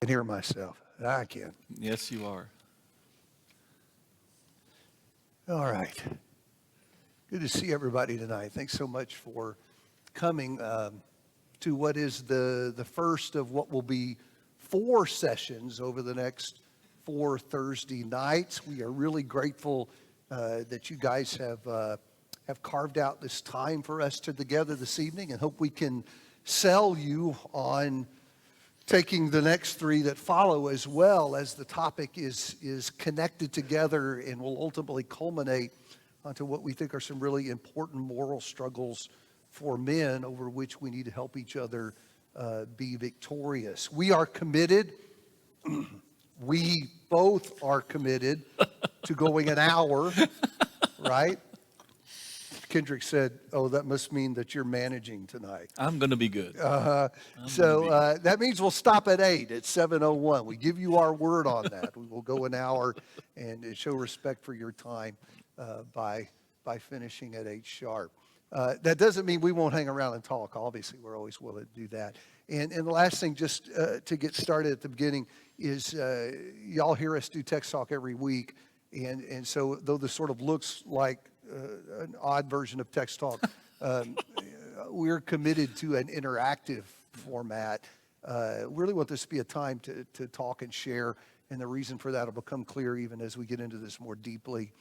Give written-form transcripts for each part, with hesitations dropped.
can hear myself. I can. Yes, you are. All right. Good to see everybody tonight. Thanks so much for coming to what is the first of what will be 4 sessions over the next 4 Thursday nights. We are really grateful that you guys have carved out this time for us together this evening, and hope we can sell you on taking the next 3 that follow, as well as the topic is connected together and will ultimately culminate onto what we think are some really important moral struggles for men over which we need to help each other be victorious. We are committed, we both are committed to going an hour, right? Kendrick said, oh, that must mean that you're managing tonight. I'm going to be good. So that means we'll stop at 8 at 7:01. We give you our word on that. We will go an hour and show respect for your time by finishing at 8 sharp. That doesn't mean we won't hang around and talk. Obviously, we're always willing to do that. And the last thing, just to get started at the beginning, is y'all hear us do text talk every week. And so though this sort of looks like an odd version of text talk, we're committed to an interactive format. Really want this to be a time to talk and share, and the reason for that will become clear even as we get into this more deeply.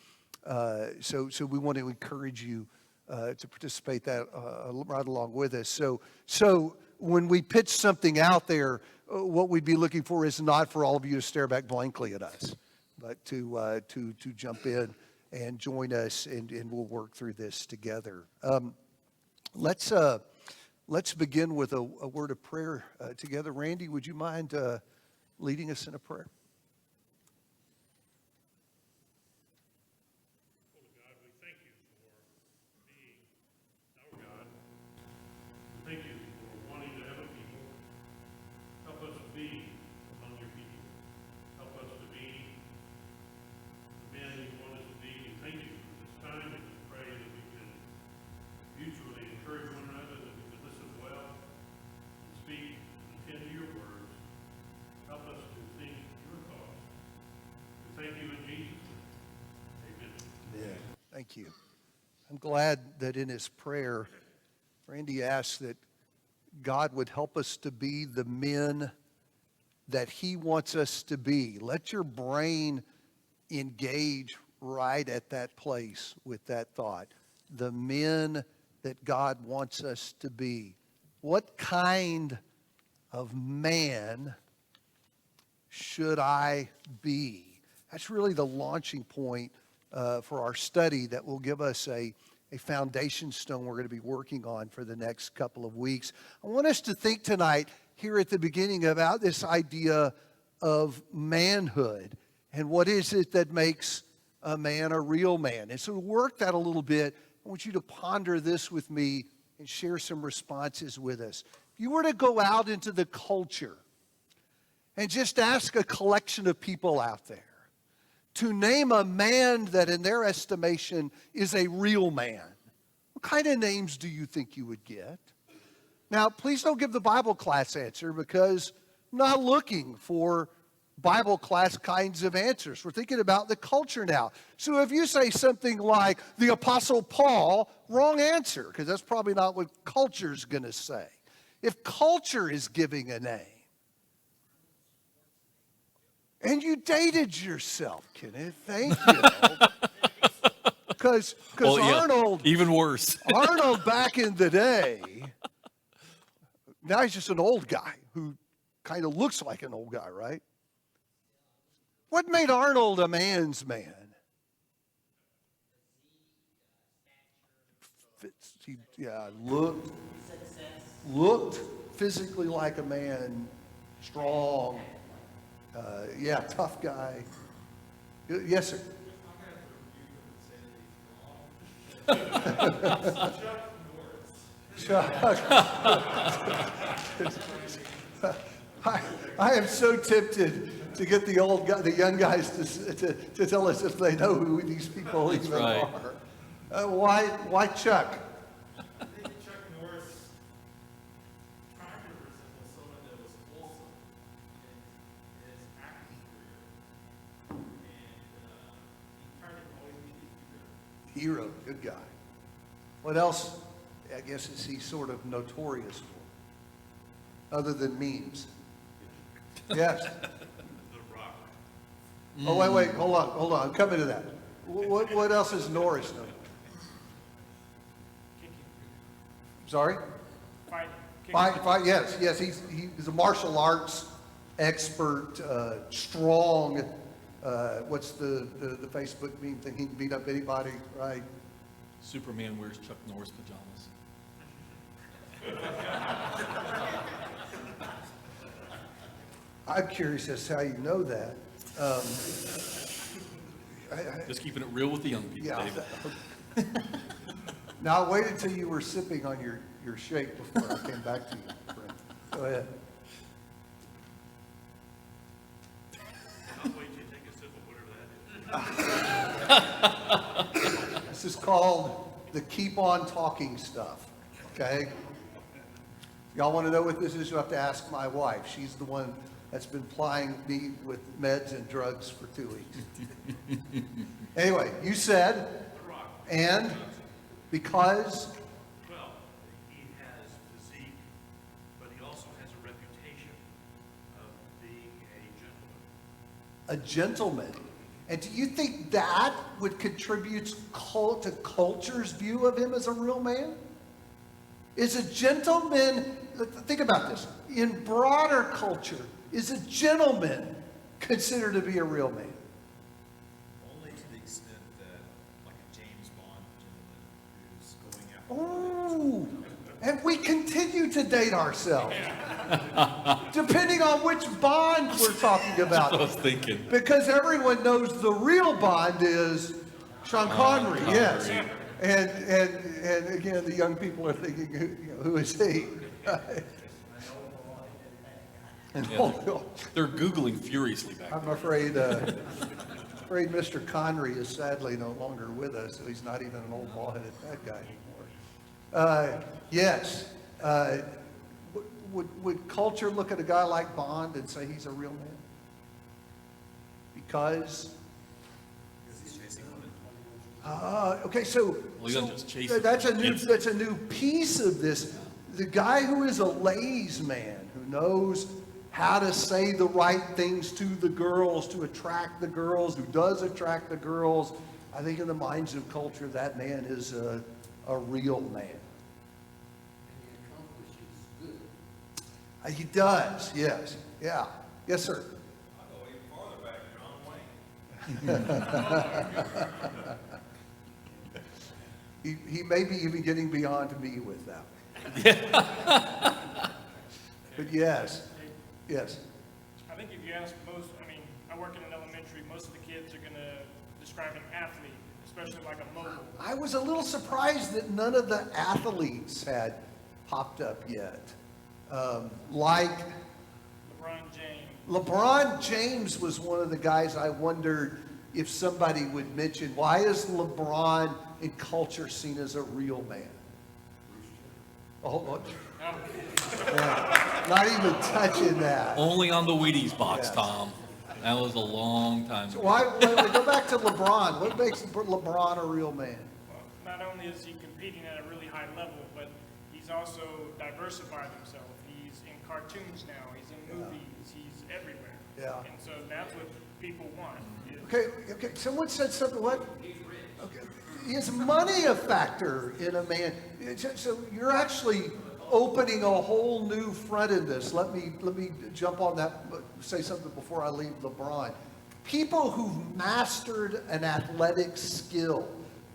So we want to encourage you to participate that right along with us. So when we pitch something out there, what we'd be looking for is not for all of you to stare back blankly at us, but to jump in and join us, and we'll work through this together. Let's begin with a word of prayer together. Randy, would you mind leading us in a prayer? God, we thank you for being our God. We thank you for wanting to have a people. Help us to be among your people. Help us to be the men you want us to be. And thank you for this time, and we pray that we can mutually encourage one another, that we can listen well and speak and attend to your words. Help us to think your thoughts. We thank you in Jesus' name. Amen. Yeah, thank you. I'm glad that in his prayer, Randy asked that God would help us to be the men that he wants us to be. Let your brain engage right at that place with that thought. The men that God wants us to be. What kind of man should I be? That's really the launching point for our study that will give us a foundation stone we're going to be working on for the next couple of weeks. I want us to think tonight here at the beginning about this idea of manhood and what is it that makes a man a real man. And so to work that a little bit, I want you to ponder this with me and share some responses with us. If you were to go out into the culture and just ask a collection of people out there to name a man that in their estimation is a real man, what kind of names do you think you would get? Now, please don't give the Bible class answer, because I'm not looking for Bible class kinds of answers. We're thinking about the culture now. So if you say something like the Apostle Paul, wrong answer, because that's probably not what culture's going to say. If culture is giving a name, and you dated yourself, Kenneth. Thank you. Because Arnold, even worse. Arnold back in the day, now he's just an old guy who kind of looks like an old guy, right? What made Arnold a man's man? He looked physically like a man, strong. Tough guy. Yes, sir. I am so tempted to get the young guys to tell us if they know who these people That's even right. are. Why Chuck? I think Chuck Norris tried to resemble someone that was wholesome hero, good guy. What else, I guess, is he sort of notorious for, other than memes? Yes. The Rock. Oh, wait, hold on, I'm coming to that. What else is Norris known? Sorry? Fight, yes, he's a martial arts expert, strong, what's the Facebook meme thing? He can beat up anybody, right? Superman wears Chuck Norris pajamas. I'm curious as to how you know that. Just keeping it real with the young people, Yeah. David. Now, I waited until you were sipping on your shake before I came back to you, friend. Go ahead. I'll wait till you take a sip of whatever that is. This is called the keep on talking stuff, okay? Y'all want to know what this is? You'll have to ask my wife. She's the one that's been plying me with meds and drugs for 2 weeks. Anyway, you said, and because, Well, he has physique, but he also has a reputation of being a gentleman. a gentleman. And do you think that would contribute to culture's view of him as a real man? Is a gentleman, think about this, in broader culture, is a gentleman considered to be a real man? Only to the extent that, like a James Bond gentleman who's going out. Ooh, and we continue to date ourselves, depending on which Bond we're talking That's what I about. was thinking. Because everyone knows the real Bond is Sean Connery, yes. And again, the young people are thinking, who is he? And They're Googling furiously back I'm afraid Mr. Connery is sadly no longer with us, so he's not even an old bald-headed fat guy anymore. Yes. Would culture look at a guy like Bond and say he's a real man? Because? Because he's chasing women. Okay, so, Well, he doesn't just chase them, that's he gets them. that's a new piece of this. The guy who is a ladies' man, who knows how to say the right things to the girls, to attract the girls, who does attract the girls. I think in the minds of culture, that man is a real man. He does, yes, yeah. Yes, sir. I'll go even farther back, John Wayne. He may be even getting beyond me with that. But yes, yes. I think if you ask most, I work in an elementary, most of the kids are going to describe an athlete, especially like a mogul. I was a little surprised that none of the athletes had popped up yet. Like LeBron James. LeBron James was one of the guys I wondered if somebody would mention, why is LeBron in culture seen as a real man? Oh, look. Yeah, not even touching that. Only on the Wheaties box, Yes. Tom. That was a long time So ago. why go back to LeBron? What makes LeBron a real man? Not only is he competing at a really high level, but he's also diversified himself. He's in cartoons now, he's in movies, he's everywhere. Yeah. And so that's what people want. is- Okay, someone said something, what? Okay. Is money a factor in a man? So you're actually opening a whole new front in this. Let me jump on that, but say something before I leave LeBron. People who've mastered an athletic skill,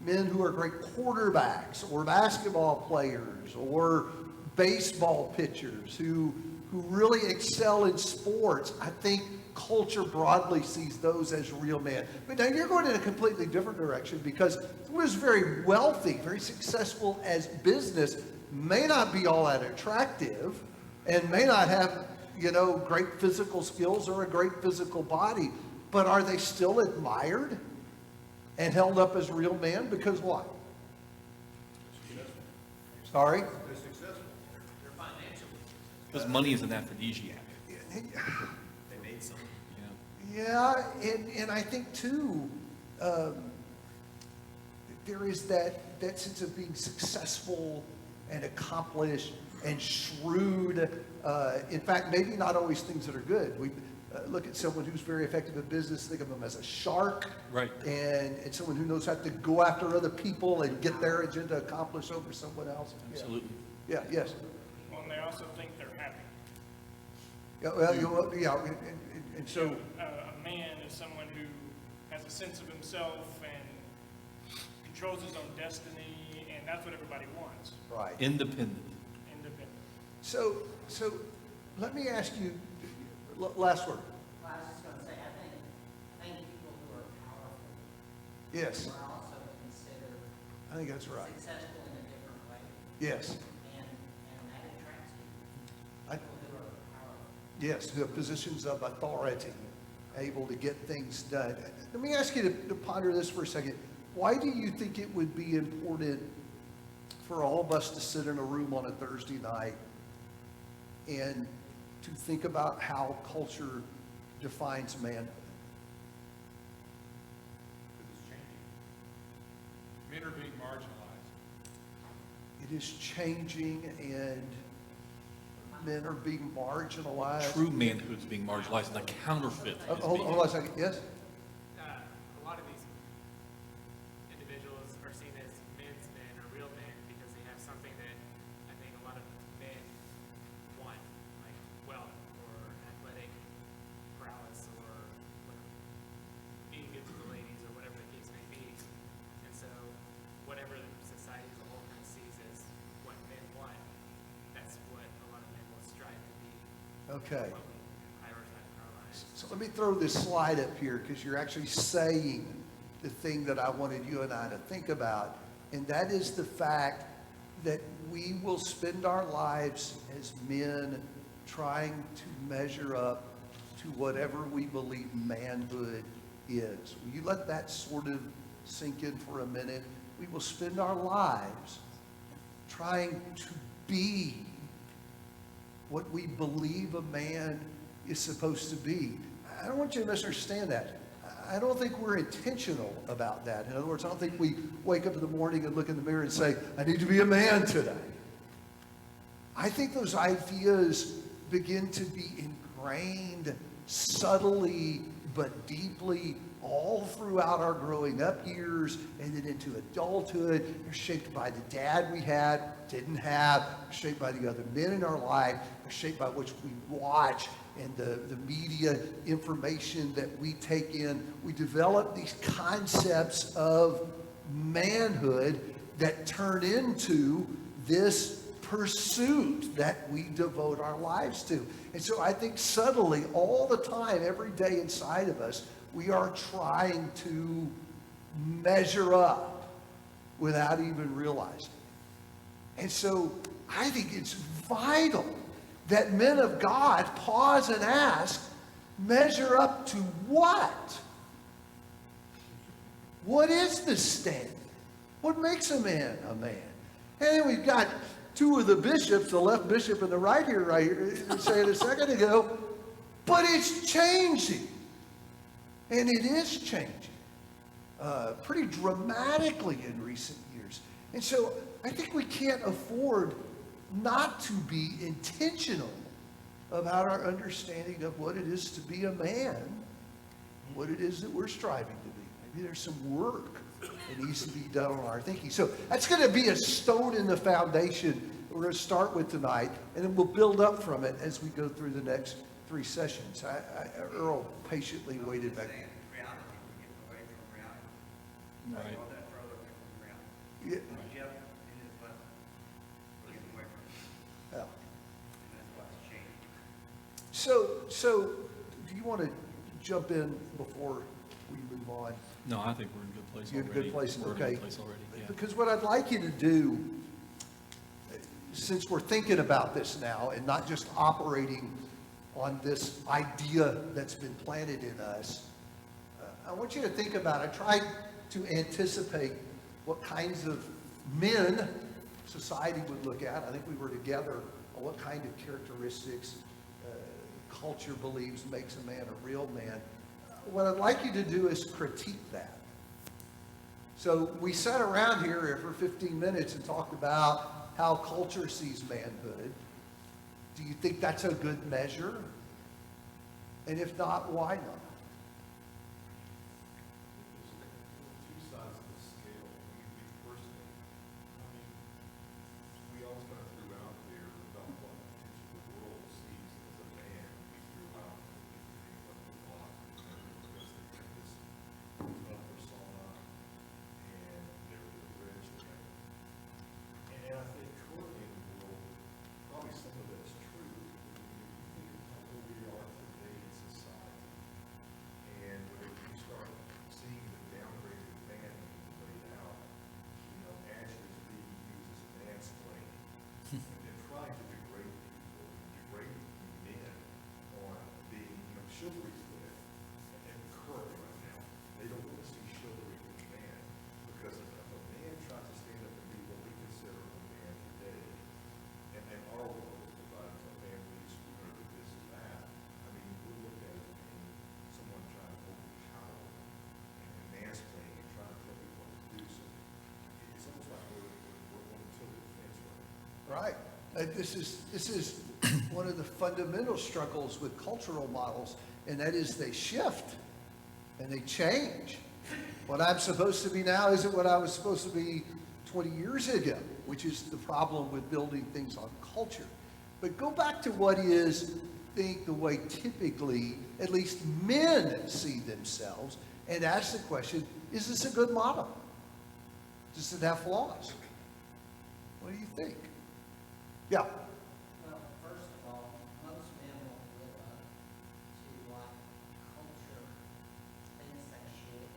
men who are great quarterbacks or basketball players or baseball pitchers who really excel in sports, I think culture broadly sees those as real men. But now you're going in a completely different direction, because someone who's very wealthy, very successful as business, may not be all that attractive and may not have, great physical skills or a great physical body, but are they still admired and held up as real men? Because what? Sorry? They're successful. They're financially. Because money is an aphrodisiac. They made something. Yeah. Yeah, and I think too, there is that sense of being successful and accomplished and shrewd. In fact, maybe not always things that are good. We look at someone who's very effective in business, think of them as a shark. Right. And someone who knows how to go after other people and get their agenda accomplished over someone else. Absolutely. Yeah, yes. Well, and they also think they're happy. Yeah, well, and so, A man is someone who has a sense of himself and controls his own destiny, and that's what everybody wants. right. Independent. Independent. So let me ask you, last word. Well, I was just gonna say, I think people who are powerful Yes, are also considered I think that's right. successful in a different way, Yes, and that attracts people, I, people who are powerful. yes, who have positions of authority, able to get things done. Let me ask you to ponder this for a second. Why do you think it would be important for all of us to sit in a room on a Thursday night and to think about how culture defines manhood? It's changing. Men are being marginalized. It is changing and men are being marginalized. True manhood's being marginalized, and the counterfeit is Hold being. on a second, yes? A lot of these individuals are seen as men's men or real men because they have something that I think a lot of men want, like wealth or athletic prowess or being good to the ladies or whatever the case may be. And so whatever society as a whole kind of sees as what men want, that's what a lot of men will strive to be, Okay. what we prioritize in our lives. So let me throw this slide up here because you're actually saying the thing that I wanted you and I to think about. And that is the fact that we will spend our lives as men trying to measure up to whatever we believe manhood is. Will you let that sort of sink in for a minute? We will spend our lives trying to be what we believe a man is supposed to be. I don't want you to misunderstand that. I don't think we're intentional about that. In other words, I don't think we wake up in the morning and look in the mirror and say, I need to be a man today. I think those ideas begin to be ingrained subtly but deeply all throughout our growing up years and then into adulthood. They're shaped by the dad we had, didn't have, they're shaped by the other men in our life, they're shaped by what we watch and the media information that we take in. We develop these concepts of manhood that turn into this pursuit that we devote our lives to. And so I think subtly, all the time, every day inside of us, we are trying to measure up without even realizing. And so I think it's vital that men of God pause and ask, measure up to what? What is the standard? What makes a man a man? And then we've got two of the bishops, the left bishop and the right here, saying a second ago, but it's changing. And it is changing pretty dramatically in recent years. And so I think we can't afford not to be intentional about our understanding of what it is to be a man, what it is that we're striving to be. Maybe there's some work that needs to be done on our thinking. So that's going to be a stone in the foundation we're going to start with tonight, and then we'll build up from it as we go through the next three sessions. Earl patiently waited back. Reality, we're getting away from reality. Right. All that further away from reality. Yeah, Jeff, in his lesson, we're getting away from it, yeah. and that's why it's changing. So do you want to jump in before we move on? No, I think we're in a good place You're in a already. good place, We're in a okay. good place already, yeah. Because what I'd like you to do, since we're thinking about this now and not just operating on this idea that's been planted in us, I want you to think about, I tried to anticipate what kinds of men society would look at. I think we were together on what kind of characteristics culture believes makes a man a real man. What I'd like you to do is critique that. So we sat around here for 15 minutes and talked about how culture sees manhood. Do you think that's a good measure? And if not, why not? Two sides of the scale. We personally, I mean, we always kind of threw out there about what potentially the world sees as a man. We threw out what the block because they get this tough persona and they're rich. And I think currently in the world, probably some of that's true. When you think about where we are today in society, and when you start seeing the downgraded man being laid out, Ashley's being used as mansplaining, and trying to degrade people, degrading men on being, chivalry's good. And currently right now, they don't want to see chivalry in a man, because if a man tries to stand up and be what we consider a man today, and our world is divided into families, we're going to do this and that. I mean, we're looked at as being someone trying to overpower and mansplaining and trying to tell people what to do. So it's almost like we're on the tilt of the fence right now. Right. This is one of the fundamental struggles with cultural models, and that is they shift and they change. What I'm supposed to be now isn't what I was supposed to be 20 years ago, which is the problem with building things on culture. But go back to what is, think the way typically, at least men see themselves, and ask the question, is this a good model? Does it have flaws? What do you think? Yeah. Well, first of all, most men won't live up to what culture thinks they should.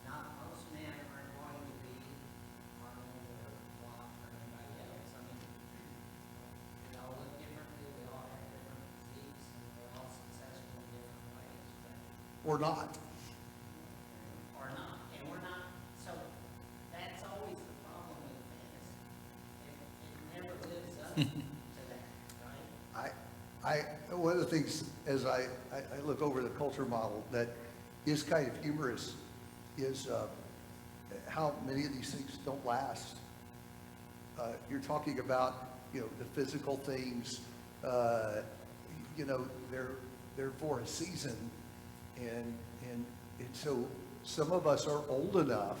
Not most men are going to be Arnold or Locke or anybody else. I mean, we all look differently, we all have different physiques, and we're all successful in different ways, Or not? or not. And we're not, so that's always the problem with fantasy. It never lives up to that, right? One of the things as I look over the culture model that is kind of humorous is how many of these things don't last. You're talking about, the physical things, they're for a season. And so some of us are old enough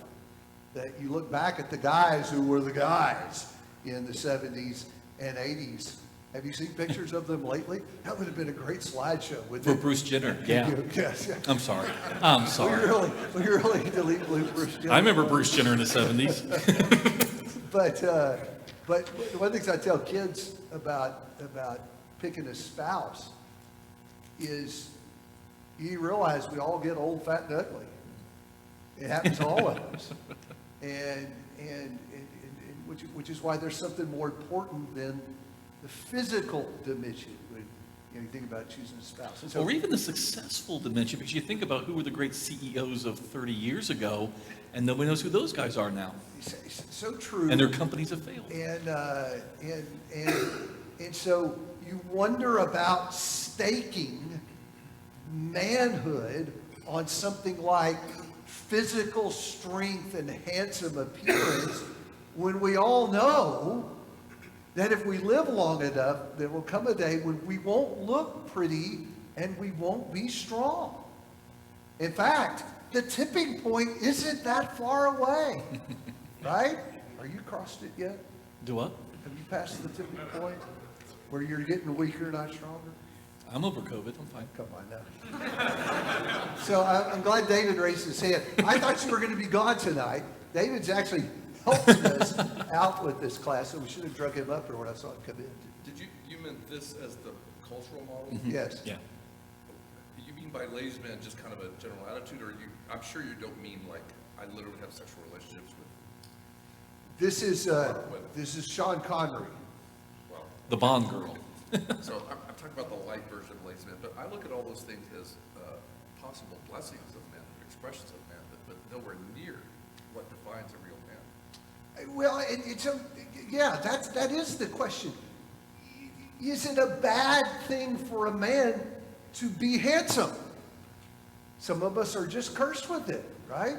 that you look back at the guys who were the guys in the 70s and 80s. Have you seen pictures of them lately? That would have been a great slideshow with For Bruce Jenner, yeah. Yes. I'm sorry. We really need to leave Bruce Jenner. I remember Bruce Jenner in the 70s. But one of the things I tell kids about picking a spouse is you realize we all get old, fat, and ugly. It happens to all of us. And which is why there's something more important than the physical dimension when you think about choosing a spouse. And so, Or even the successful dimension, because you think about who were the great CEOs of 30 years ago, and nobody knows who those guys are now. so true. And their companies have failed. And so you wonder about staking manhood on something like physical strength and handsome appearance when we all know that if we live long enough, there will come a day when we won't look pretty and we won't be strong. In fact, the tipping point isn't that far away, right? Are you crossed it yet? Do what? Have you passed the tipping point where you're getting weaker, not stronger? I'm over COVID, I'm fine. Come on now. So I'm glad David raised his hand. I thought you were going to be gone tonight. David's actually helping us out with this class, so we should have drug him up here when I saw him come in. Did you meant this as the cultural model? Yes. Yeah. You mean by ladies man just kind of a general attitude, or I'm sure you don't mean like I literally have sexual relationships with, This is Sean Connery. well, The Bond girl. so I'm talking about the light version of ladies man, but I look at all those things as possible blessings of men, expressions of men, but nowhere near what defines a real man. Well, that is the question. Is it a bad thing for a man to be handsome? Some of us are just cursed with it, right?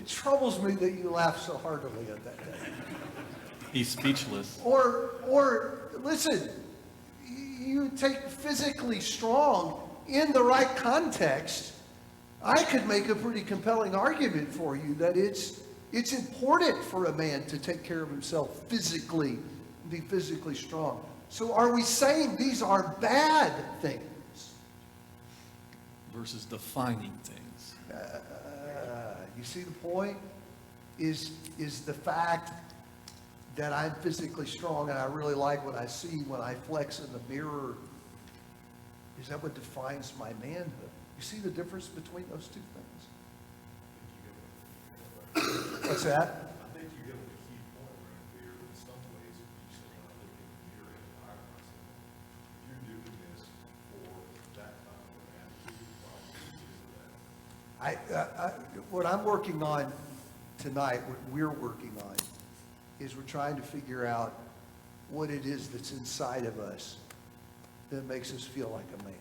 It troubles me that you laugh so heartily at that day. He's speechless. Or listen, you take physically strong in the right context. I could make a pretty compelling argument for you that it's important for a man to take care of himself physically, be physically strong. So are we saying these are bad things? Versus defining things. You see the point? Is the fact that I'm physically strong and I really like what I see when I flex in the mirror, is that what defines my manhood? You see the difference between those two things? What's that? I think you hit a key point right there. In some ways, you say, when I look in the mirror and I myself, if you're doing this for that kind of an attitude, probably is that. What I'm working on tonight, what we're working on, is we're trying to figure out what it is that's inside of us that makes us feel like a man.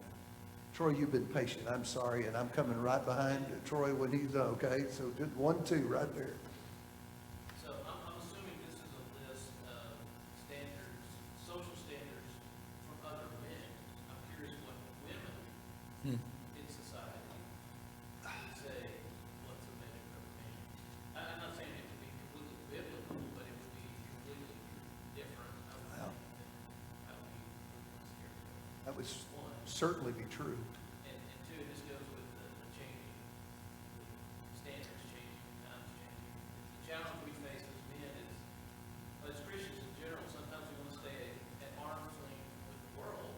Troy, you've been patient. I'm sorry, and I'm coming right behind Troy when he's done, okay? So just 1, 2, right there. So I'm assuming this is a list of standards, social standards from other men. I'm curious what women in society would say what's a measure of a man. I'm not saying it would be completely biblical, but it would be completely different. Wow. I would be scared. That would certainly be true. And two, this goes with the changing, the standards changing, the times changing. The challenge we face as men is, as Christians in general, sometimes we want to stay at arm's length with the world,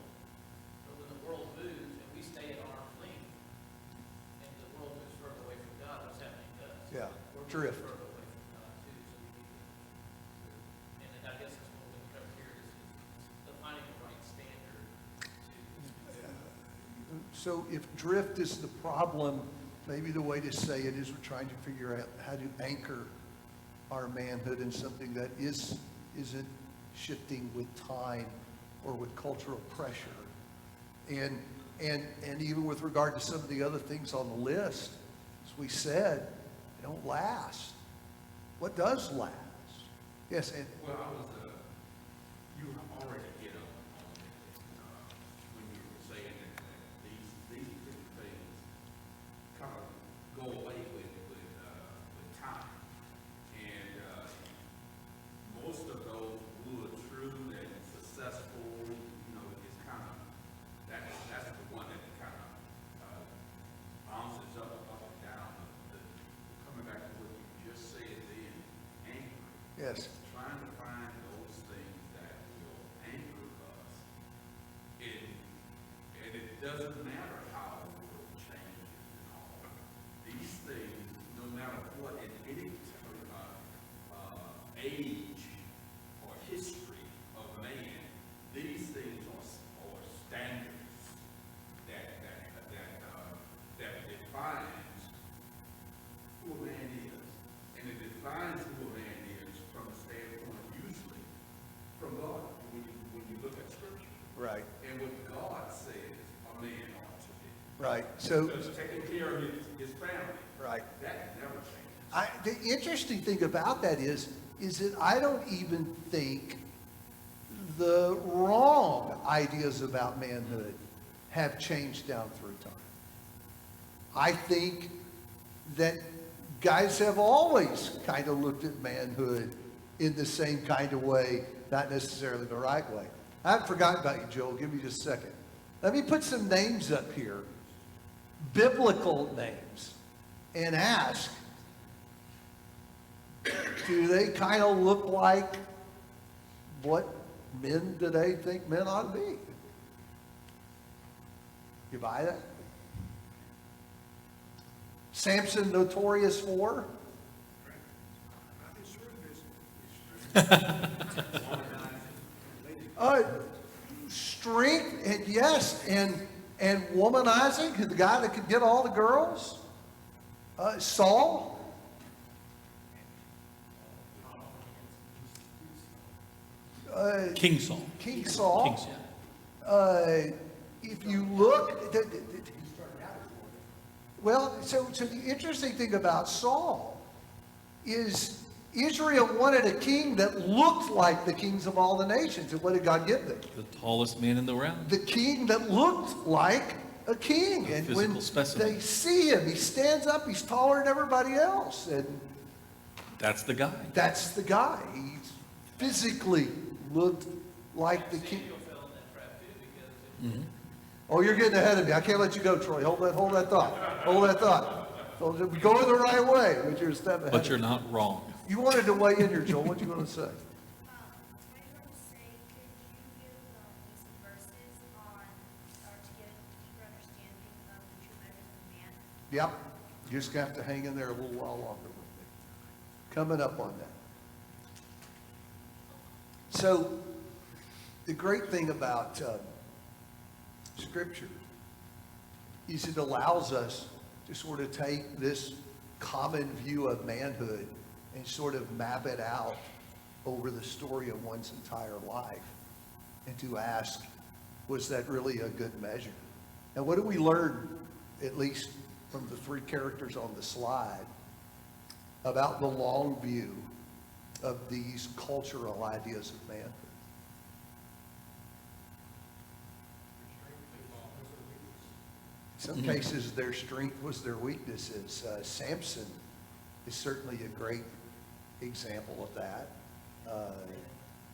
but when the world moves and we stay at arm's length, and the world moves further away from God, what's happening to us? Yeah, We're drift. moving further away from God too, so we need to, and I guess that's what we cover here is defining the right standard to. So if drift is the problem, maybe the way to say it is we're trying to figure out how to anchor our manhood in something that isn't shifting with time or with cultural pressure. And even with regard to some of the other things on the list, as we said, they don't last. What does last? Yes, and Well, you already hit on when you were saying that these different things kind of go away with time. And most of those who are true and successful, is kind of, that's the one that kind of bounces up and down. Coming back to what you just said then, anchoring. yes. Trying to find those things that will anchor us. And it doesn't matter how the world changes and all. These things, no matter what, in any age or history of man, these things are standards that defines who a man is. And it defines who a man is from a standpoint, usually, from God, when you look at Scripture. Right, And what God says a man ought to be. right. So, Because taking care of his family, right. that never changes. The interesting thing about that is that I don't even think the wrong ideas about manhood have changed down through time. I think that guys have always kind of looked at manhood in the same kind of way, not necessarily the right way. I haven't forgotten about you, Joel. Give me just a second. Let me put some names up here, biblical names, and ask, do they kind of look like what men today think men ought to be? You buy that? Samson notorious for? Strength, and yes, and womanizing, the guy that could get all the girls. Saul. King Saul. King Saul. King Saul. If you look, well, so the interesting thing about Saul is Israel wanted a king that looked like the kings of all the nations. And what did God give them? The tallest man in the round. The king that looked like a king. A And physical when specimen. they see him, he stands up, he's taller than everybody else. And That's the guy. that's the guy. He physically looked like the king. Samuel fell in that trap too, because Oh, you're getting ahead of me. I can't let you go, Troy. Hold that thought. Hold that thought. So going the right way, but you're a step ahead. But you're not wrong. You wanted to weigh in here, Joel. What you going to say? I want to say, could you give me some verses on, or to get a deeper understanding of the true measures of man? Yep. You're just going to have to hang in there a little while longer with me. Coming up on that. So, the great thing about Scripture is it allows us to sort of take this common view of manhood and sort of map it out over the story of one's entire life and to ask, was that really a good measure? And what do we learn, at least from the three characters on the slide, about the long view of these cultural ideas of manhood? In some cases, their strength was their weaknesses. Samson is certainly a great example of that.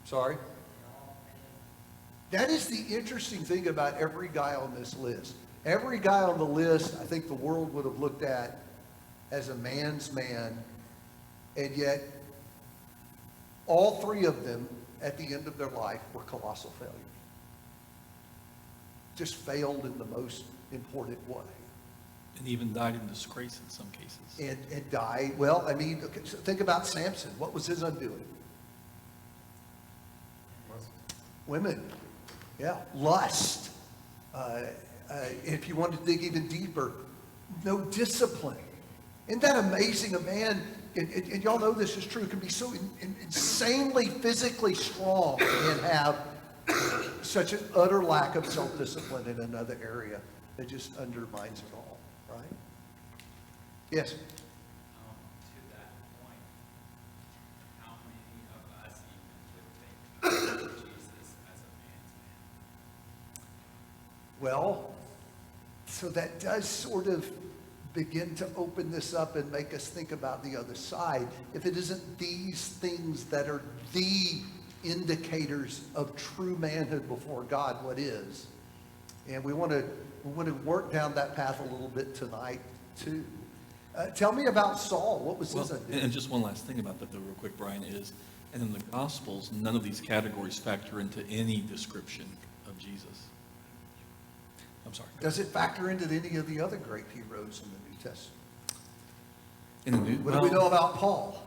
Sorry? That is the interesting thing about every guy on this list. Every guy on the list, I think the world would have looked at as a man's man, and yet all three of them, at the end of their life, were colossal failures. Just failed in the most important way. And even died in disgrace in some cases. And died, well, I mean, okay, so think about Samson. What was his undoing? Women. Yeah, lust. If you want to dig even deeper, no discipline. Isn't that amazing? A man, and y'all know this is true, can be so insanely physically strong and have such an utter lack of self-discipline in another area that just undermines it all, right? Yes? To that point, how many of us even would think of Jesus as a man's man? Well, so that does sort of begin to open this up and make us think about the other side. If it isn't these things that are the indicators of true manhood before God, what is? And we want to work down that path a little bit tonight too. Tell me about Saul. What was his idea? And just one last thing about that, though, real quick, Brian, is, and in the Gospels, none of these categories factor into any description of Jesus. I'm sorry. Does it factor into any of the other great heroes in the New Testament? In the New, What do we know about Paul?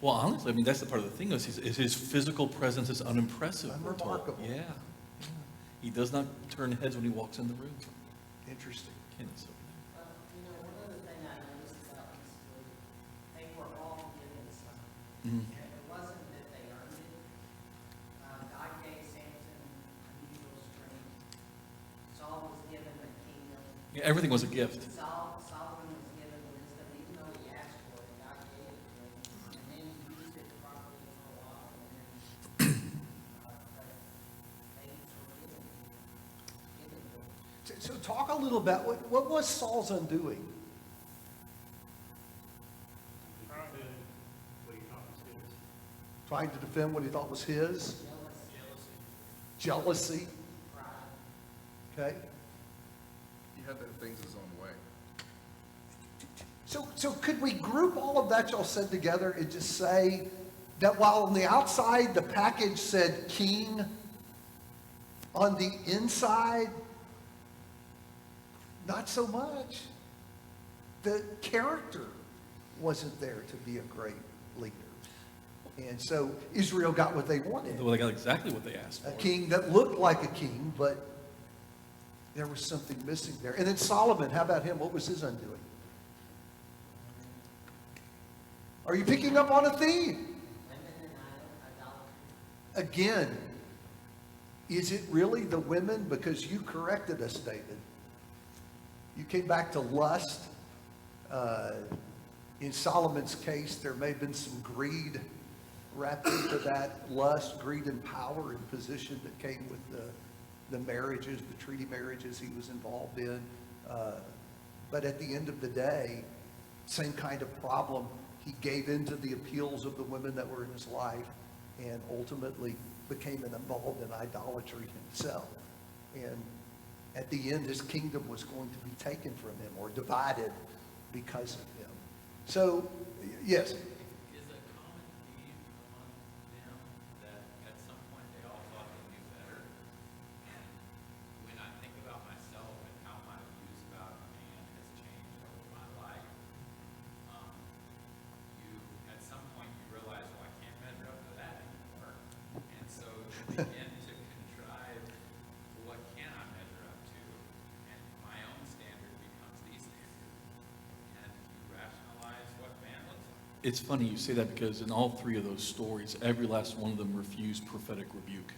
Well, honestly, I mean, that's the part of the thing is his physical presence is unimpressive. we're told. Unremarkable. Yeah. He does not turn heads when he walks in the room. Interesting. Kenneth's over One other thing I noticed about this was they were all given something. Mhm. And it wasn't that they earned it. God gave Samson unusual strength. Saul was given a kingdom. there. Yeah, everything was a gift. Solomon was given wisdom, even though he asked for it, God gave it to him. And then he used it properly for a while, and then things were given to him. So talk a little about what was Saul's undoing? Trying to defend what he thought was his. Trying to defend what he thought was his? Jealousy. Okay. He had to have things his own way. So could we group all of that y'all said together and just say that while on the outside the package said king, on the inside, not so much. The character wasn't there to be a great leader. And so Israel got what they wanted. Well, they got exactly what they asked A for. king that looked like a king, but there was something missing there. And then Solomon, how about him? What was his undoing? Are you picking up on a theme? Women and idolatry. Again, is it really the women? Because you corrected us, David. You came back to lust. In Solomon's case, there may have been some greed wrapped into that, lust, greed, and power and position that came with the marriages, the treaty marriages he was involved in. But at the end of the day, same kind of problem. He gave in to the appeals of the women that were in his life and ultimately became involved in idolatry himself. And at the end, his kingdom was going to be taken from him or divided because of him. So, yes. Is a common theme among them that at some point they all thought they knew better? And when I think about myself and how my views about a man has changed over my life, at some point you realize, well, I can't measure up to that anymore. And so you begin to contrive, what can I measure up to? And my own standard becomes the standard. And you rationalize what man looks like. It's funny you say that because in all three of those stories, every last one of them refused prophetic rebuke.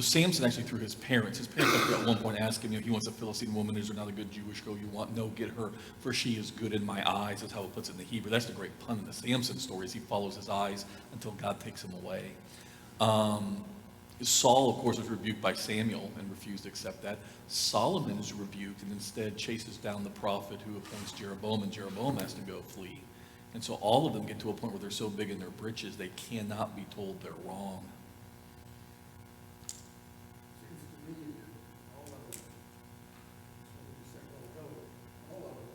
Samson actually through his parents actually at one point asked him, he wants a Philistine woman, is there not a good Jewish girl you want? No, get her, for she is good in my eyes. That's how it puts it in the Hebrew. That's the great pun in the Samson story, is he follows his eyes until God takes him away. Saul, of course, was rebuked by Samuel and refused to accept that. Solomon is rebuked and instead chases down the prophet who appoints Jeroboam, and Jeroboam has to go flee. And so all of them get to a point where they're so big in their britches, they cannot be told they're wrong. Seems to me that all of them, what we said a while ago, all of them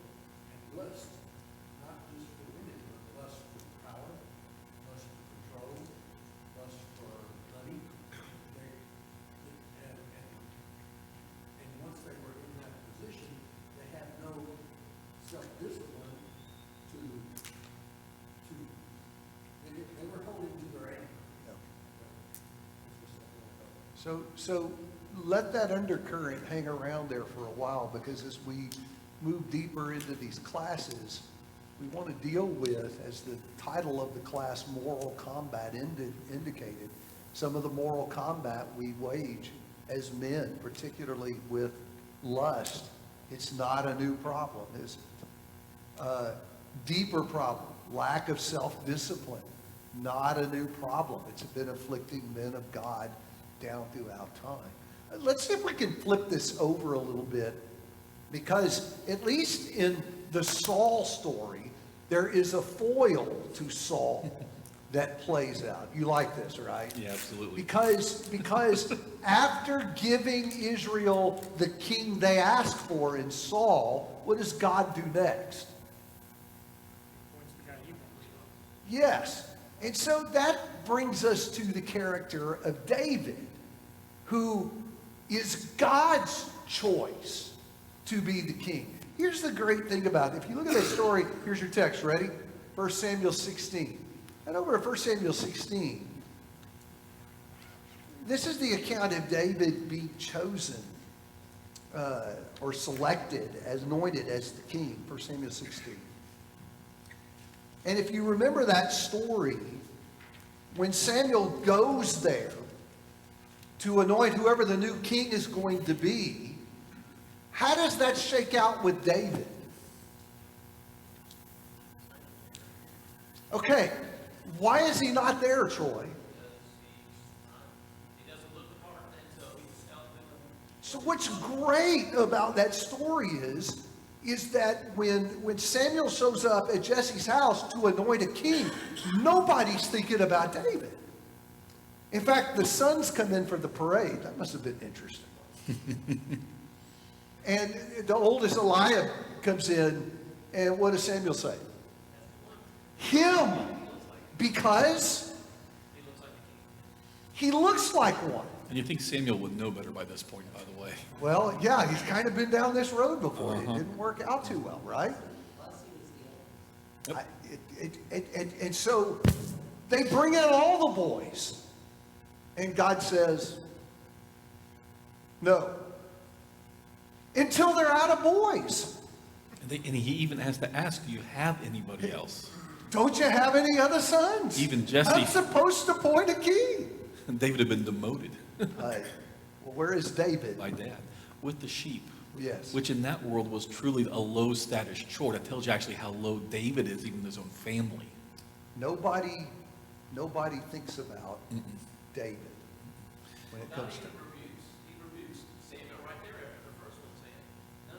have lust, not just for women, but lust for power, lust for control, lust for money. And once they were in that position, they had no self-discipline they were holding to their anger. So let that undercurrent hang around there for a while, because as we move deeper into these classes, we want to deal with, as the title of the class, Moral Combat indicated, some of the moral combat we wage as men, particularly with lust. It's not a new problem. It's a deeper problem, lack of self-discipline. Not a new problem. It's been afflicting men of God down throughout time. Let's see if we can flip this over a little bit, because at least in the Saul story, there is a foil to Saul that plays out. You like this, right? Yeah, absolutely. Because after giving Israel the king they asked for in Saul, what does God do next? Yes. And so that brings us to the character of David, who is God's choice to be the king. Here's the great thing about it. If you look at that story, here's your text. Ready? 1 Samuel 16. And over at 1 Samuel 16, this is the account of David being chosen or selected, as anointed as the king. 1 Samuel 16. And if you remember that story, when Samuel goes there to anoint whoever the new king is going to be, how does that shake out with David? Okay, why is he not there, Troy? He doesn't look the part, and so he's out with them. So what's great about that story is that when Samuel shows up at Jesse's house to anoint a king, nobody's thinking about David. In fact, the sons come in for the parade. That must have been interesting. And the oldest, Eliab, comes in, and what does Samuel say? Him, because he looks like one. And you think Samuel would know better by this point, by the way. Well, yeah, he's kind of been down this road before. It didn't work out too well, right? Yep. And so they bring in all the boys. And God says, no. Until they're out of boys. And he even has to ask, do you have anybody else? Don't you have any other sons? Even Jesse. I'm supposed to appoint a king. David had been demoted Well, where is David? by dad with the sheep. Yes. which in that world was truly a low status chore. That tells you actually how low David is, even in his own family. Nobody thinks about David when it comes to. He rebukes Samuel right there after the first one saying, no,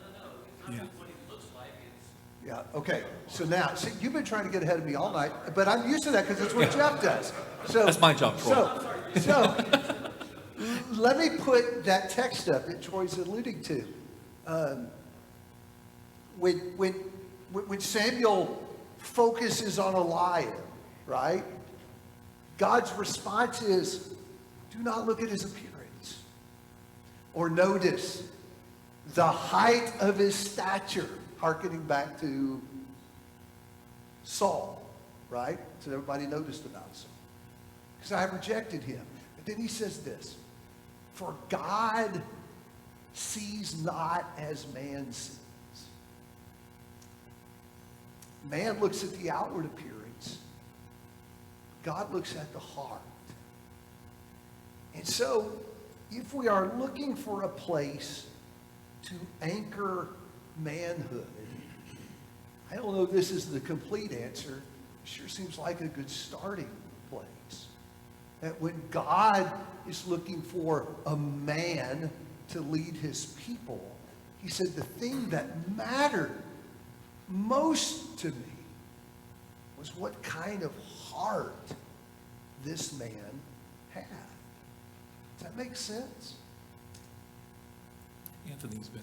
it's not Yeah. what he looks like, it's Yeah, okay. So now, see, you've been trying to get ahead of me all night, but I'm used to that because it's what Jeff does. So That's my job, Troy. So let me put that text up that Troy's alluding to. When Samuel focuses on a lion, right? God's response is, do not look at his appearance or notice the height of his stature, hearkening back to Saul, right? So everybody noticed about Saul. Because I rejected him. But then he says this, for God sees not as man sees. Man looks at the outward appearance. God looks at the heart. And so, if we are looking for a place to anchor manhood, I don't know if this is the complete answer. It sure seems like a good starting place. That when God is looking for a man to lead his people, he said the thing that mattered most to me was what kind of heart this man had. Does that make sense? Anthony's been.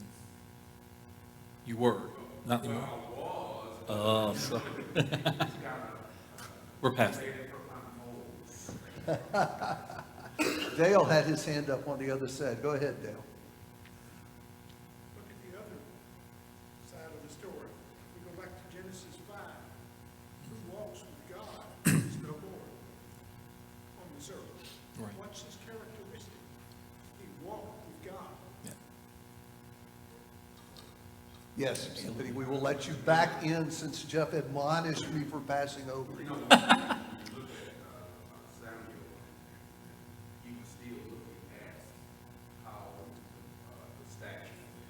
You were, not anymore. Oh, sorry. We're past it. Dale had his hand up on the other side. Go ahead, Dale. Look at the other side of the story. We go back to Genesis 5. Who walks with God is no more on this earth. Right. What's his characteristic? He walked with God. Yes, Anthony, we will let you back in since Jeff admonished me for passing over. You look at Samuel, he was still looking at how the statue and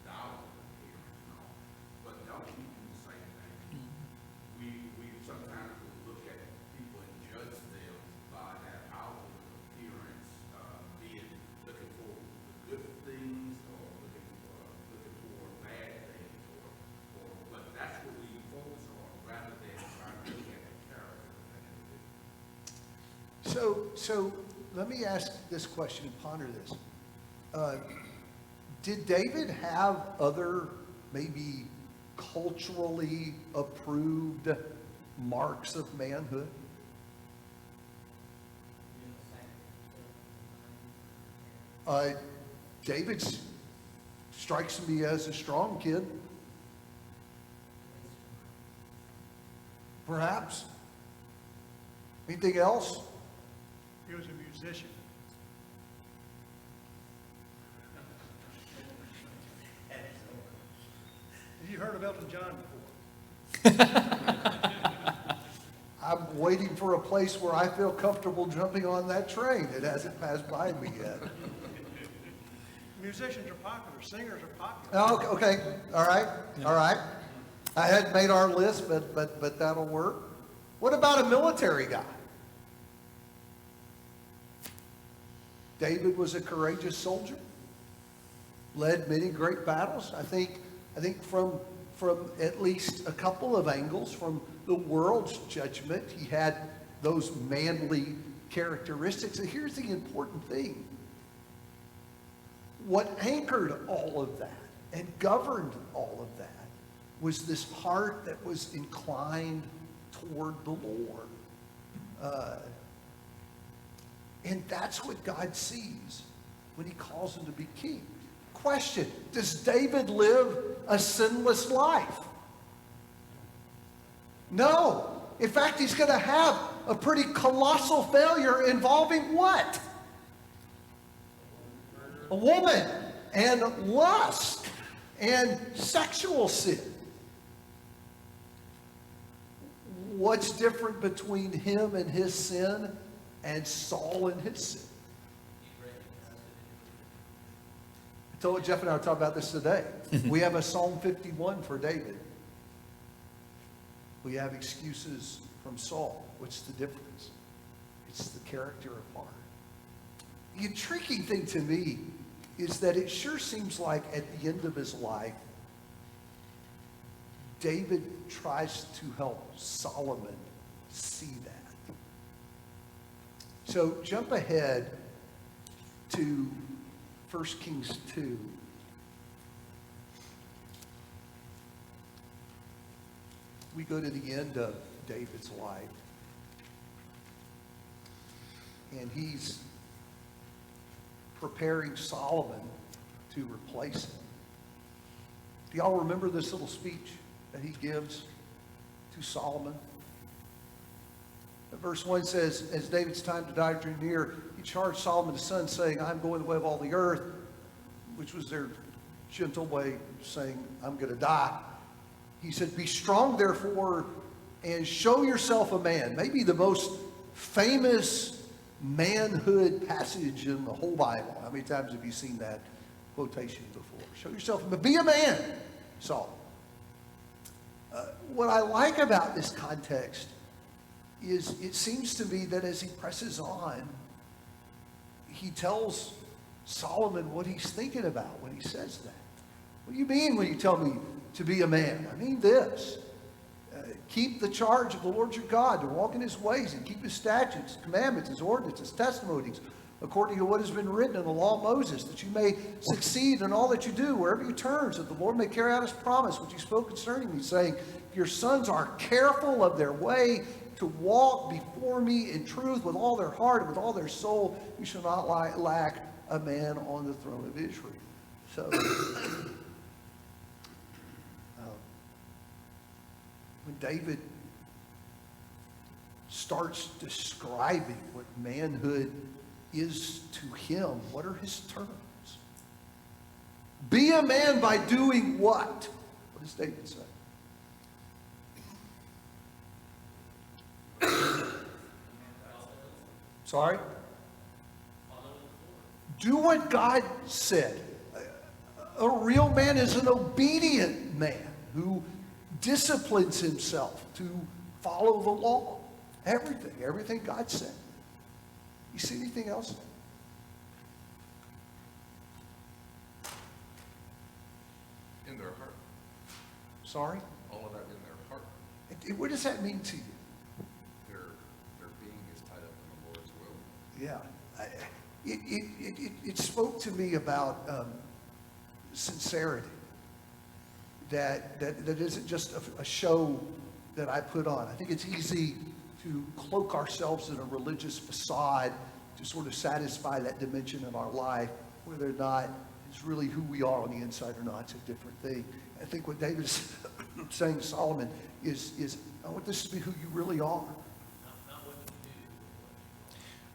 David appeared and all. But don't you do the same thing? We sometimes will look at people and judge them by that outward appearance, be it looking for the good things or looking for bad things, but that's what we focus on rather than trying to look at the character of that individual. So let me ask this question and ponder this. Did David have other maybe culturally approved marks of manhood? David strikes me as a strong kid. Perhaps. Anything else? He was a musician. Have you heard of Elton John before? I'm waiting for a place where I feel comfortable jumping on that train. It hasn't passed by me yet. Musicians are popular. Singers are popular. Oh, okay. All right. All right. I hadn't made our list, but that'll work. What about a military guy? David was a courageous soldier, led many great battles. I think from at least a couple of angles, from the world's judgment, he had those manly characteristics. And here's the important thing. What anchored all of that and governed all of that was this heart that was inclined toward the Lord. And that's what God sees when he calls him to be king. Question, does David live a sinless life? No. In fact, he's going to have a pretty colossal failure involving what? A woman and lust and sexual sin. What's different between him and his sin and Saul and his sin? I told Jeff and I were talking about this today. We have a Psalm 51 for David. We have excuses from Saul. What's the difference? It's the character of heart. The intriguing thing to me is that it sure seems like at the end of his life, David tries to help Solomon see that. So jump ahead to 1 Kings 2. We go to the end of David's life. And he's preparing Solomon to replace him. Do y'all remember this little speech that he gives to Solomon? Verse 1 says, as David's time to die drew near, he charged Solomon his son, saying, I'm going the way of all the earth, which was their gentle way of saying, I'm going to die. He said, be strong, therefore, and show yourself a man. Maybe the most famous manhood passage in the whole Bible. How many times have you seen that quotation before? Show yourself, but be a man, Saul. What I like about this context is it seems to me that as he presses on, he tells Solomon what he's thinking about when he says that. What do you mean when you tell me to be a man? I mean this. Keep the charge of the Lord your God, to walk in his ways and keep his statutes, his commandments, his ordinances, his testimonies, according to what has been written in the law of Moses, that you may succeed in all that you do, wherever you turn, so that the Lord may carry out his promise, which he spoke concerning me, saying, your sons are careful of their way to walk before me in truth with all their heart and with all their soul. You shall not lack a man on the throne of Israel. So, when David starts describing what manhood is to him, what are his terms? Be a man by doing what? What does David say? Sorry? Do what God said. A real man is an obedient man who disciplines himself to follow the law. Everything God said. You see anything else? In their heart. Sorry? All of that in their heart. What does that mean to you? Their being is tied up in the Lord's will. Yeah. It spoke to me about sincerity. That isn't just a show that I put on. I think it's easy to cloak ourselves in a religious facade to sort of satisfy that dimension of our life, whether or not it's really who we are on the inside or not. It's a different thing. I think what David is saying to Solomon is I want this to be who you really are. Not what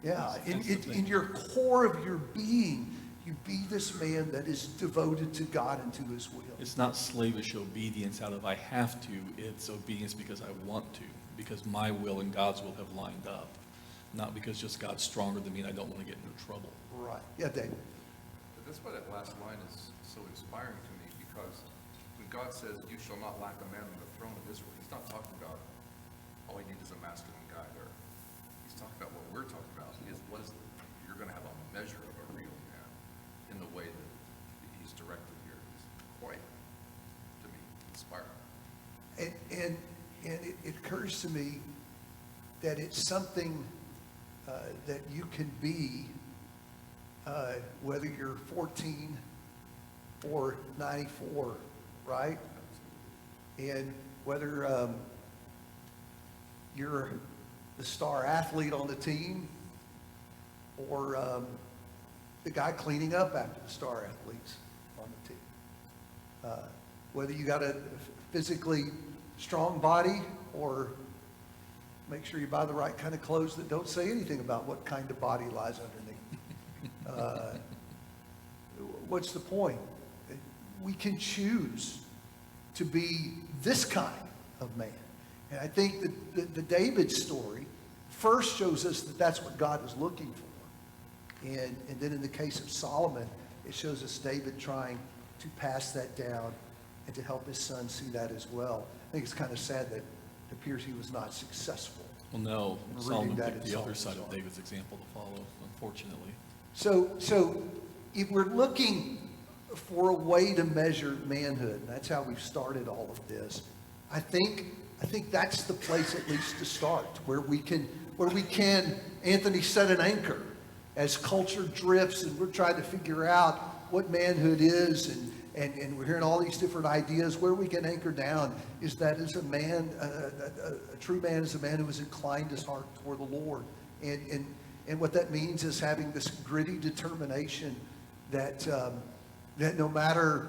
you do. Yeah, in your core of your being, you be this man that is devoted to God and to his will. It's not slavish obedience out of I have to. It's obedience because I want to, because my will and God's will have lined up, not because just God's stronger than me and I don't want to get into trouble. Right. Yeah, David. But that's why that last line is so inspiring to me, because when God says, you shall not lack a man on the throne of Israel, he's not talking about all you need is a masculine guy there. He's talking about what we're talking about is you're going to have a measure of a real man in the way that he's directed here. It's quite, to me, inspiring. And it occurs to me that it's something that you can be, whether you're 14 or 94, right? And whether you're the star athlete on the team or the guy cleaning up after the star athletes on the team. Whether you got a physically strong body or make sure you buy the right kind of clothes that don't say anything about what kind of body lies underneath. What's the point? We can choose to be this kind of man. And I think that the David story first shows us that that's what God is looking for. And then in the case of Solomon, it shows us David trying to pass that down and to help his son see that as well. I think it's kind of sad that it appears he was not successful. Well, no, Reading Solomon that picked in the other Solomon's side of song. David's example to follow, unfortunately. So if we're looking for a way to measure manhood, and that's how we've started all of this, I think that's the place at least to start, where we can, Anthony, set an anchor as culture drifts and we're trying to figure out what manhood is, and we're hearing all these different ideas. Where we can anchor down is that as a man, a true man is a man who has inclined his heart toward the Lord. And what that means is having this gritty determination that no matter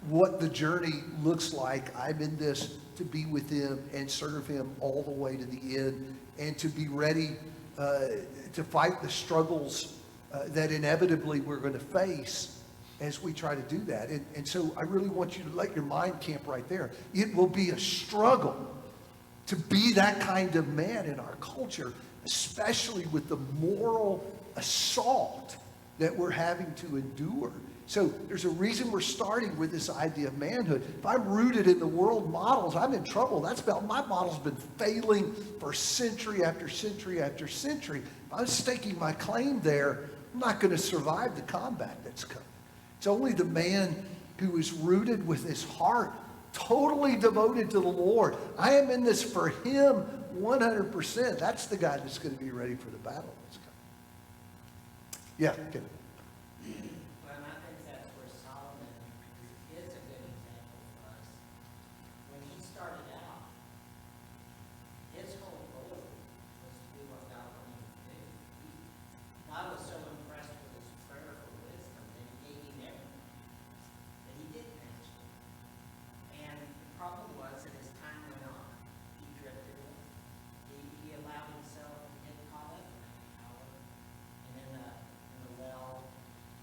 what the journey looks like, I'm in this to be with him and serve him all the way to the end, and to be ready to fight the struggles that inevitably we're going to face as we try to do that. And so I really want you to let your mind camp right there. It will be a struggle to be that kind of man in our culture, especially with the moral assault that we're having to endure. So there's a reason we're starting with this idea of manhood. If I'm rooted in the world models, I'm in trouble. That's about, my model's been failing for century after century after century. If I'm staking my claim there, I'm not going to survive the combat that's coming. It's only the man who is rooted with his heart, totally devoted to the Lord. I am in this for him 100%. That's the guy that's going to be ready for the battle that's coming. Yeah, Kevin. Well, and I think that's where Solomon is a good example for us. When he started out, his whole goal was to do what God wanted him to do. God was so impressed with his prayer for wisdom that he gave him everything. But he didn't ask for it. And the problem was that as time went on, he drifted away. He allowed himself to get caught up in that power and in the well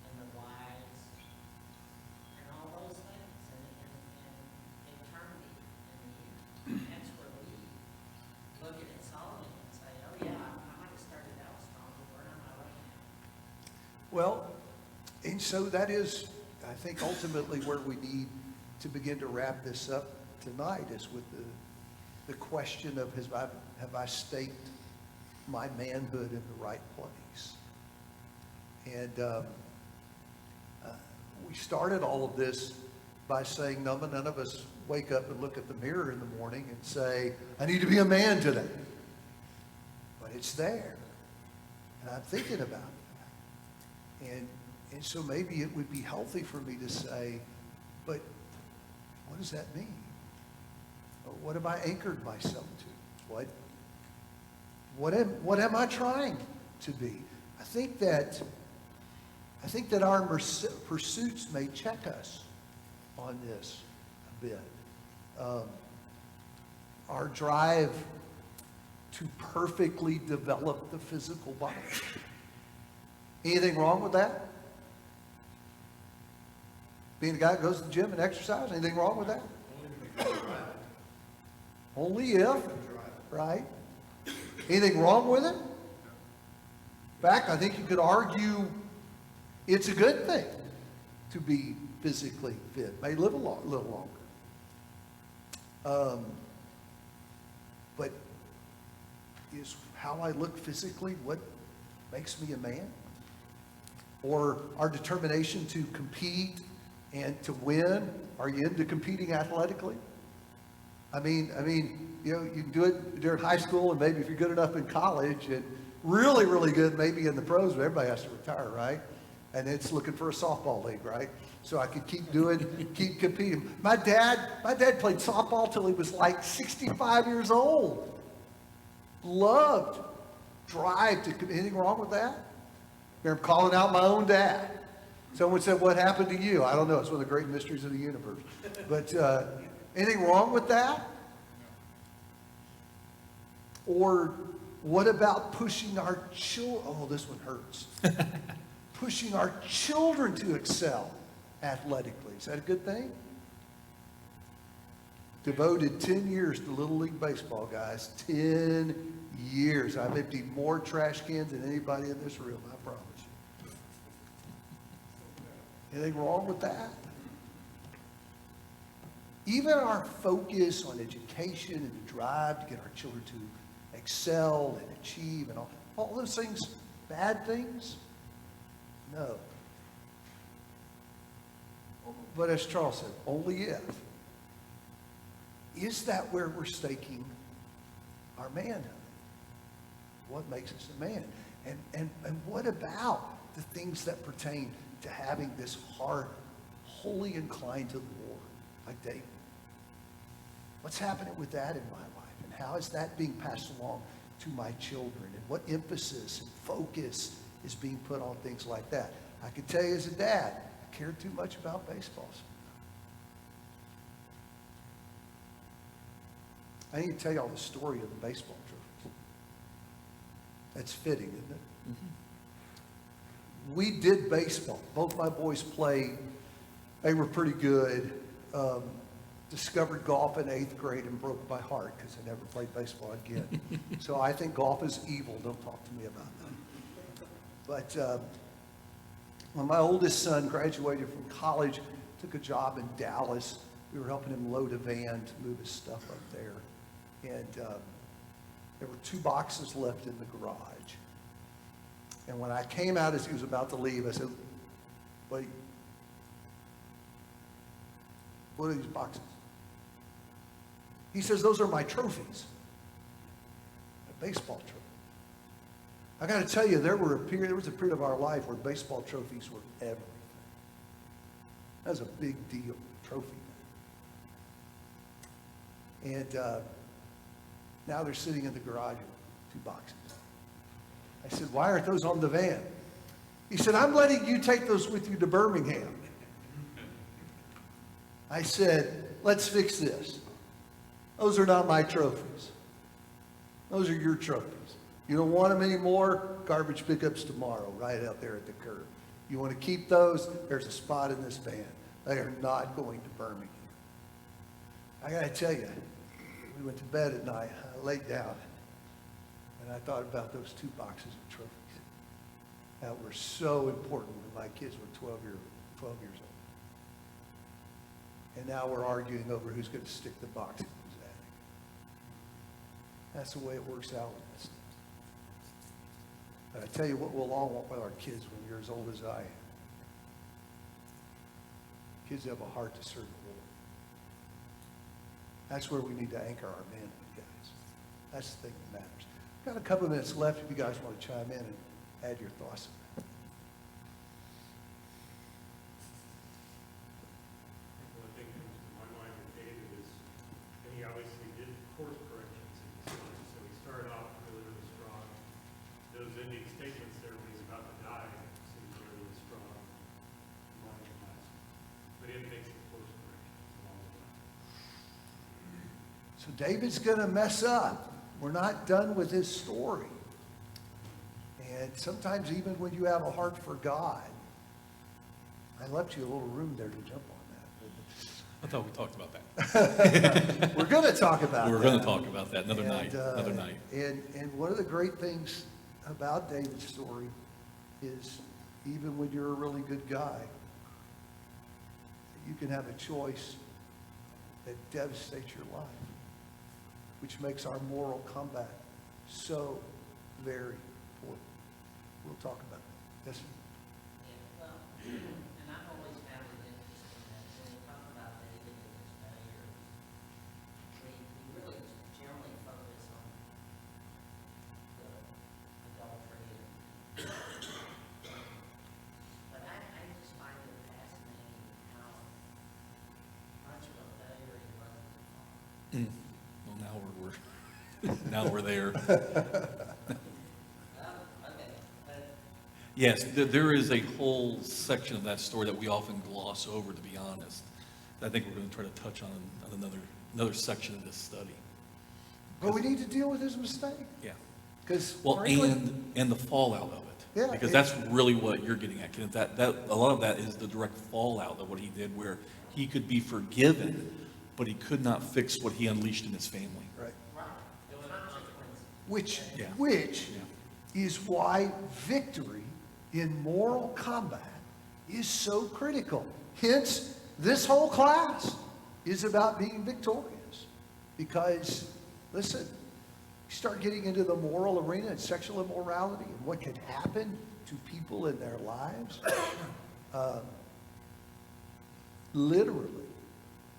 and the wives and all those things and eternity and the years. That's where we look at Solomon and say, oh yeah, I might have started out strong, but where am I right now? Well, and so that is, I think, ultimately where we need to begin to wrap this up tonight, is with the question of have I staked my manhood in the right place? And we started all of this by saying none of us wake up and look at the mirror in the morning and say, I need to be a man today. But it's there. And I'm thinking about it. And so maybe it would be healthy for me to say, but what does that mean? Or what have I anchored myself to? What am I trying to be? I think that our pursuits may check us on this a bit. Our drive to perfectly develop the physical body. Anything wrong with that? Being a guy that goes to the gym and exercise, anything wrong with that? Only if, right? Anything wrong with it? In fact, I think you could argue it's a good thing to be physically fit. May live a little longer. But is how I look physically what makes me a man? Or our determination to compete and to win? Are you into competing athletically? I mean, you know, you can do it during high school, and maybe if you're good enough in college, and really, really good maybe in the pros, but everybody has to retire, right? And it's looking for a softball league, right? So I could keep competing. My dad played softball till he was like 65 years old. Loved, drive to, anything wrong with that? I'm calling out my own dad. Someone said, what happened to you? I don't know. It's one of the great mysteries of the universe. But anything wrong with that? Or what about pushing our children? Oh, this one hurts. Pushing our children to excel athletically. Is that a good thing? Devoted 10 years to Little League Baseball, guys. 10 years. I've emptied more trash cans than anybody in this room, I promise Anything wrong with that? Even our focus on education and the drive to get our children to excel and achieve and all those things, bad things? No. But as Charles said, only if. Is that where we're staking our manhood? What makes us a man? And what about the things that pertain to having this heart wholly inclined to the Lord, like David? What's happening with that in my life? And how is that being passed along to my children? And what emphasis and focus is being put on things like that? I can tell you as a dad, I cared too much about baseball. I need to tell you all the story of the baseball trophies. That's fitting, isn't it? Mm-hmm. We did baseball. Both my boys played. They were pretty good. Discovered golf in 8th grade and broke my heart because I never played baseball again. So I think golf is evil. Don't talk to me about that. But when my oldest son graduated from college, took a job in Dallas, we were helping him load a van to move his stuff up there. And there were 2 boxes left in the garage. And when I came out as he was about to leave, I said, wait, what are these boxes? He says, those are my trophies. A baseball trophy. I got to tell you, there was a period of our life where baseball trophies were everything. That was a big deal, trophy. And now they're sitting in the garage with 2 boxes. I said, why aren't those on the van? He said, I'm letting you take those with you to Birmingham. I said, let's fix this. Those are not my trophies. Those are your trophies. You don't want them anymore? Garbage pickups tomorrow, right out there at the curb. You want to keep those? There's a spot in this van. They are not going to Birmingham. I got to tell you, we went to bed at night. I laid down, and I thought about those 2 boxes of trophies that were so important when my kids were 12 years old. And now we're arguing over who's going to stick the box in whose attic. That's the way it works out with this. But I tell you what we'll all want with our kids when you're as old as I am. Kids have a heart to serve the Lord. That's where we need to anchor our manhood, guys. That's the thing that matters. Got a couple of minutes left if you guys want to chime in and add your thoughts. One thing that comes to my mind with David is, and he obviously did course corrections in his life, so he started off really, really strong. Those ending statements there when he's about to die seems really strong. But he had to make some course corrections along the way. So David's going to mess up. We're not done with his story. And sometimes even when you have a heart for God, I left you a little room there to jump on that. I thought we talked about that. We're going to talk about that. We're going to talk about that another night. And one of the great things about David's story is even when you're a really good guy, you can have a choice that devastates your life, which makes our moral combat so very important. We'll talk about that. Yes, sir. Yeah, well, and I've always found it interesting that when we talk about David and his failures, we really generally focus on the adultery but I just find it fascinating how much of a failure he was as a father. Well, now we're there. Yes, there is a whole section of that story that we often gloss over, to be honest. I think we're going to try to touch on another section of this study. But we need to deal with his mistake. Yeah. Because and the fallout of it. Yeah, because that's really what you're getting at, Kenneth. That a lot of that is the direct fallout of what he did, where he could be forgiven, but he could not fix what he unleashed in his family. Right. There were consequences. Which Yeah. is why victory in moral combat is so critical. Hence, this whole class is about being victorious. Because, listen, you start getting into the moral arena and sexual immorality and what can happen to people in their lives, literally,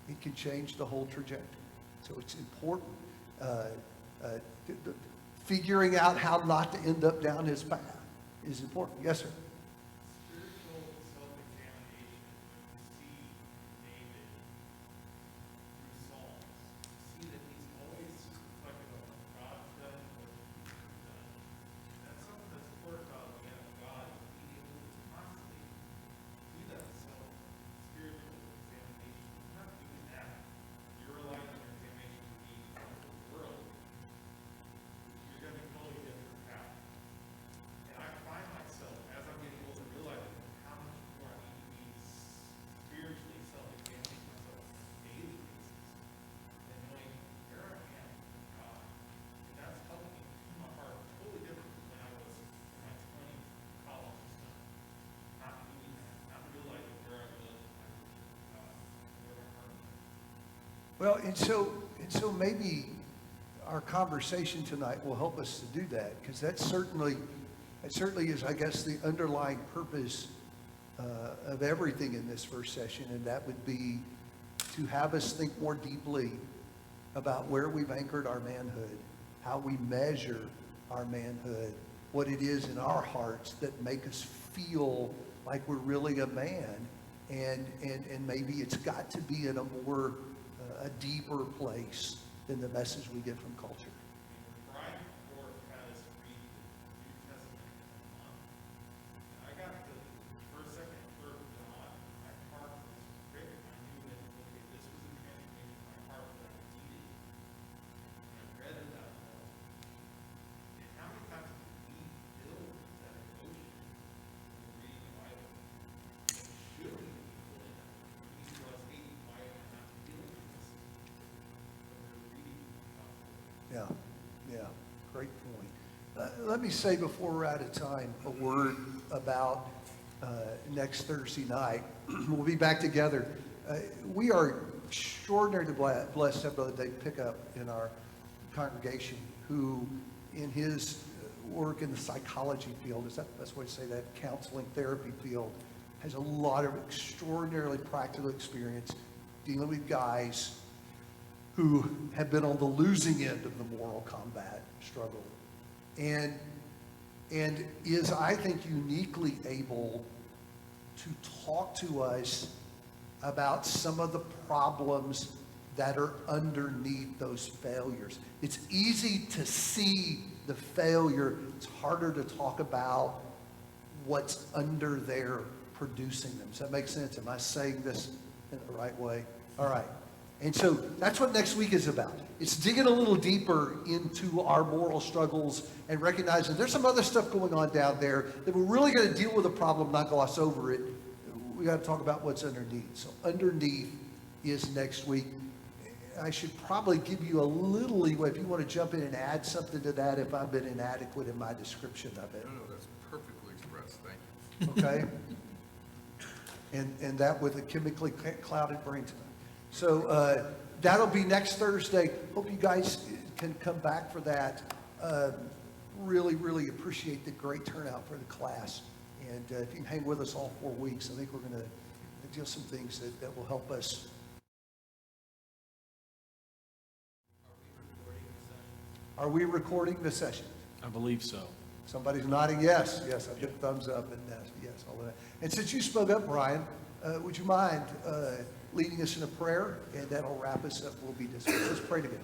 it can change the whole trajectory. So it's important figuring out how not to end up down his path is important. Yes, sir. Spiritual self-examination, see David through Psalms, see that he's always reflecting on what God's done and what he's done. That's something that's important about the man of God, is being able to constantly do that spiritual examination. You're not doing that. You're relying on your examination to be from the world. You're going to be totally different path. And I find myself, as I'm getting older, realizing how much more I need to be spiritually self-examining myself on a daily basis and knowing where I am with God. And that's helped me tune my heart totally different from when I was in my 20s, college and stuff. Not doing that, not realizing where I was in my relationship with God, where my heart was. Well, and so maybe our conversation tonight will help us to do that, because that certainly is, I guess, the underlying purpose of everything in this first session, and that would be to have us think more deeply about where we've anchored our manhood, how we measure our manhood, what it is in our hearts that make us feel like we're really a man, and maybe it's got to be in a more a deeper place than the message we get from culture. Brian Ford had us read the New Testament in a month. And I got to the first, second, third John. My heart was pricked. I knew that, okay, this was a transformation in my heart that I needed. And I read it that whole. And how many times do we build that emotion when we're reading the Bible? And should we be feeling that? When we see us hating, why am I not feeling this? Yeah, great point. Let me say before we're out of time a word about next Thursday night. We'll be back together. We are extraordinarily blessed to have Brother Dave Pickup in our congregation, who in his work in the psychology field, is that the best way to say that, counseling therapy field, has a lot of extraordinarily practical experience dealing with guys who have been on the losing end of the moral combat struggle, and is, I think, uniquely able to talk to us about some of the problems that are underneath those failures. It's easy to see the failure. It's harder to talk about what's under there producing them. Does that make sense? Am I saying this in the right way? All right. And so that's what next week is about. It's digging a little deeper into our moral struggles and recognizing there's some other stuff going on down there that we're really going to deal with the problem, not gloss over it. We got to talk about what's underneath. So underneath is next week. I should probably give you a little leeway if you want to jump in and add something to that if I've been inadequate in my description of it. No, that's perfectly expressed. Thank you. Okay? And that with a chemically clouded brain tonight. So that'll be next Thursday. Hope you guys can come back for that. Really, really appreciate the great turnout for the class. And if you can hang with us all 4 weeks, I think we're going to deal some things that will help us. Are we recording the session? I believe so. Somebody's nodding yes. Yes, I get a thumbs up and yes, all of that. And since you spoke up, Brian, would you mind leading us in a prayer? And that'll wrap us up. We'll be dismissed. Let's pray together.